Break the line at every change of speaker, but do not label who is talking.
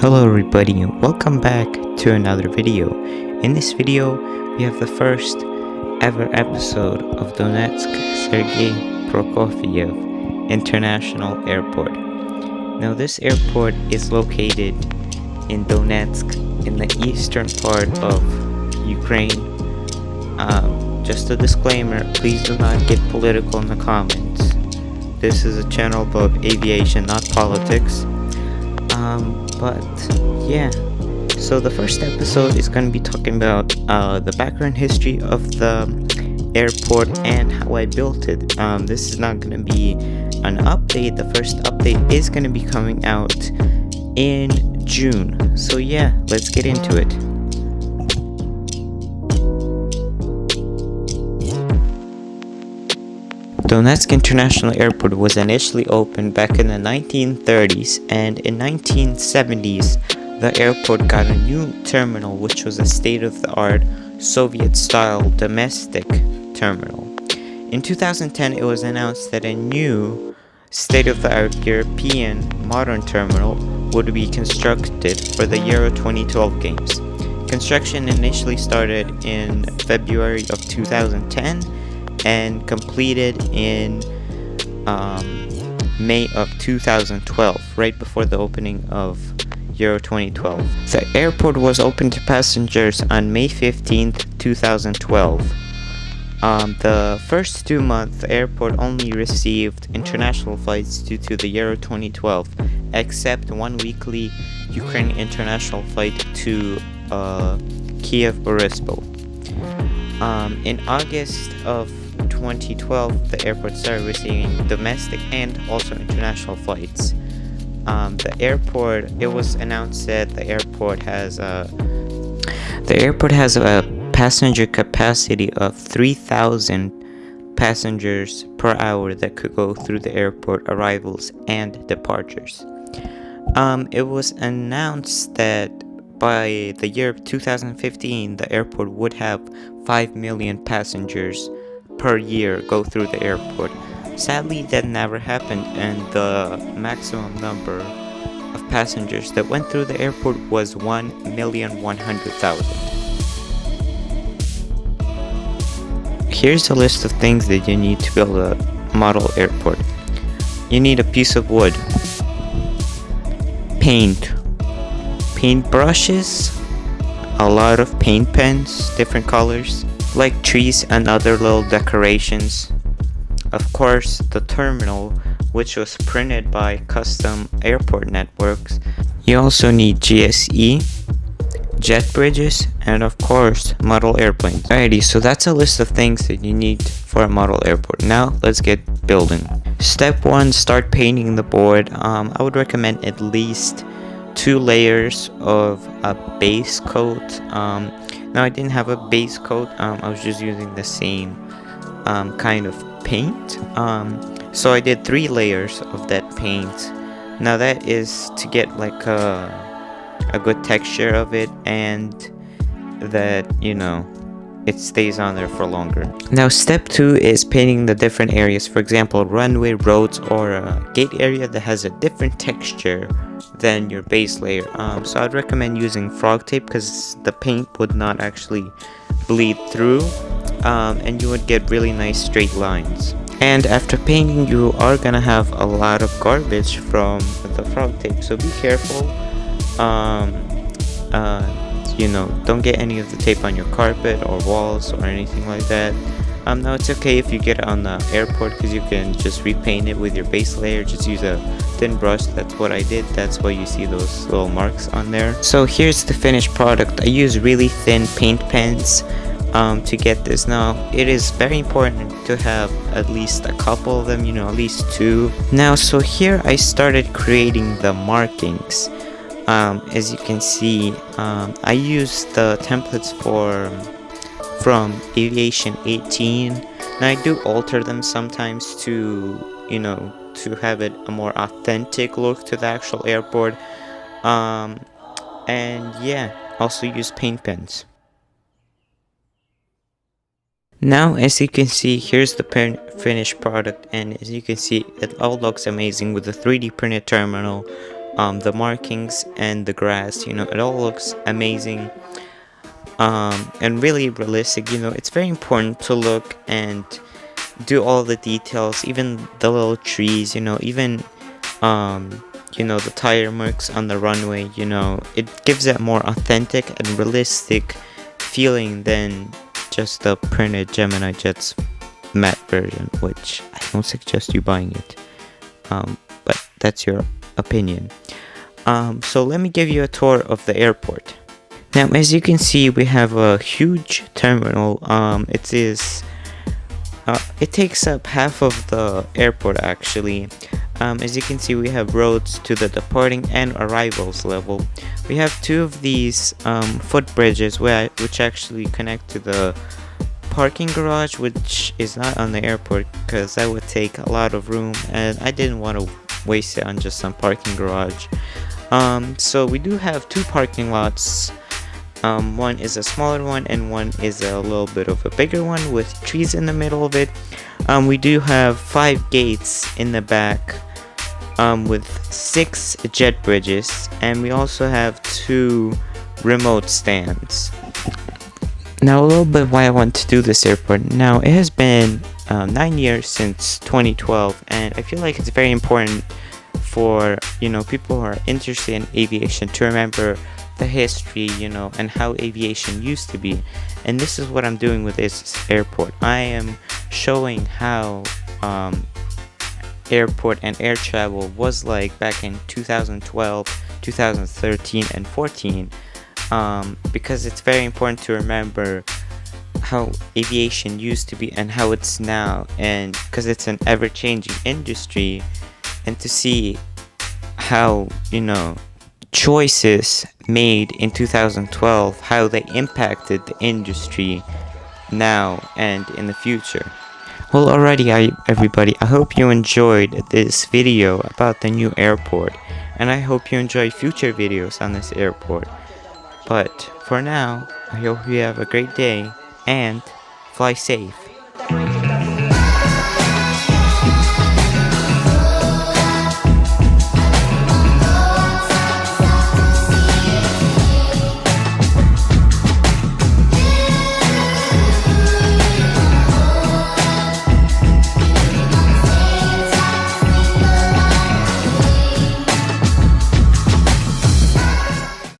Hello everybody, welcome back to another video. In this video, we have the first ever episode of Donetsk Sergey Prokofiev International Airport. Now this airport is located in Donetsk in the eastern part of Ukraine. Just a disclaimer, please do not get political in the comments. This is a channel about aviation, not politics. But yeah, so the first episode is going to be talking about the background history of the airport and how I built it. This is not going to be an update. The first update is going to be coming out in June. So yeah, let's get into it. Donetsk International Airport was initially opened back in the 1930s, and in 1970s the airport got a new terminal, which was a state-of-the-art Soviet-style domestic terminal. In 2010 it was announced that a new state-of-the-art European modern terminal would be constructed for the Euro 2012 games. Construction initially started in February of 2010 and completed in May of 2012, right before the opening of Euro 2012. The airport was open to passengers on May 15th, 2012. The first 2 months, the airport only received international flights due to the Euro 2012, except one weekly Ukrainian international flight to Kiev Boryspil. In August of 2012, the airport started receiving domestic and also international flights. It was announced that the airport has a passenger capacity of 3,000 passengers per hour that could go through the airport arrivals and departures. It was announced that by the year 2015, the airport would have 5 million passengers per year go through the airport. Sadly, that never happened, and the maximum number of passengers that went through the airport was 1,100,000. Here's a list of things that you need to build a model airport. You need a piece of wood, paint brushes, a lot of paint pens, different colors, like trees and other little decorations. Of course, the terminal, which was printed by Custom Airport Networks. You also need GSE, jet bridges, and of course, model airplanes. Alrighty, so that's a list of things that you need for a model airport. Now, let's get building. Step 1, start painting the board. I would recommend at least 2 layers of a base coat. Now I didn't have a base coat, I was just using the same kind of paint. So I did 3 layers of that paint. Now that is to get like a good texture of it, and that, you know, it stays on there for longer. Now step 2 is painting the different areas. For example, runway, roads, or a gate area that has a different texture than your base layer. So I'd recommend using frog tape, because the paint would not actually bleed through, and you would get really nice straight lines. And after painting, you are gonna have a lot of garbage from the frog tape, so be careful. Don't get any of the tape on your carpet or walls or anything like that. Now it's okay if you get it on the airport, because you can just repaint it with your base layer. Just use a thin brush. That's what I did. That's why you see those little marks on there. So here's the finished product. I use really thin paint pens to get this. Now it is very important to have at least a couple of them, at least 2. Now, so here I started creating the markings. As you can see, I use the templates from Aviation 18, and I do alter them sometimes to have it a more authentic look to the actual airport. And yeah, also use paint pens. Now, as you can see, here's the finished product, and as you can see, it all looks amazing with the 3D printed terminal. the markings and the grass, it all looks amazing, and really realistic. It's very important to look and do all the details, even the little trees, even the tire marks on the runway. It gives that more authentic and realistic feeling than just the printed Gemini Jets matte version, which I don't suggest you buying it, but that's your opinion. So let me give you a tour of the airport. Now, as you can see, we have a huge terminal. It takes up half of the airport actually. As you can see, we have roads to the departing and arrivals level. We have two of these footbridges which actually connect to the parking garage, which is not on the airport because that would take a lot of room and I didn't want to waste it on just some parking garage. So we do have two parking lots. One is a smaller one and one is a little bit of a bigger one with trees in the middle of it. We do have 5 gates in the back with 6 jet bridges, and we also have 2 remote stands. Now, a little bit why I want to do this airport. Now, it has been 9 years since 2012, and I feel like it's very important for people who are interested in aviation to remember the history, and how aviation used to be. And this is what I'm doing with this airport. I am showing how airport and air travel was like back in 2012, 2013, and 14, because it's very important to remember how aviation used to be and how it's now, and because it's an ever-changing industry, and to see how choices made in 2012, how they impacted the industry now and in the future. Well, alrighty, everybody, I hope you enjoyed this video about the new airport, and I hope you enjoy future videos on this airport. But for now, I hope you have a great day and fly safe.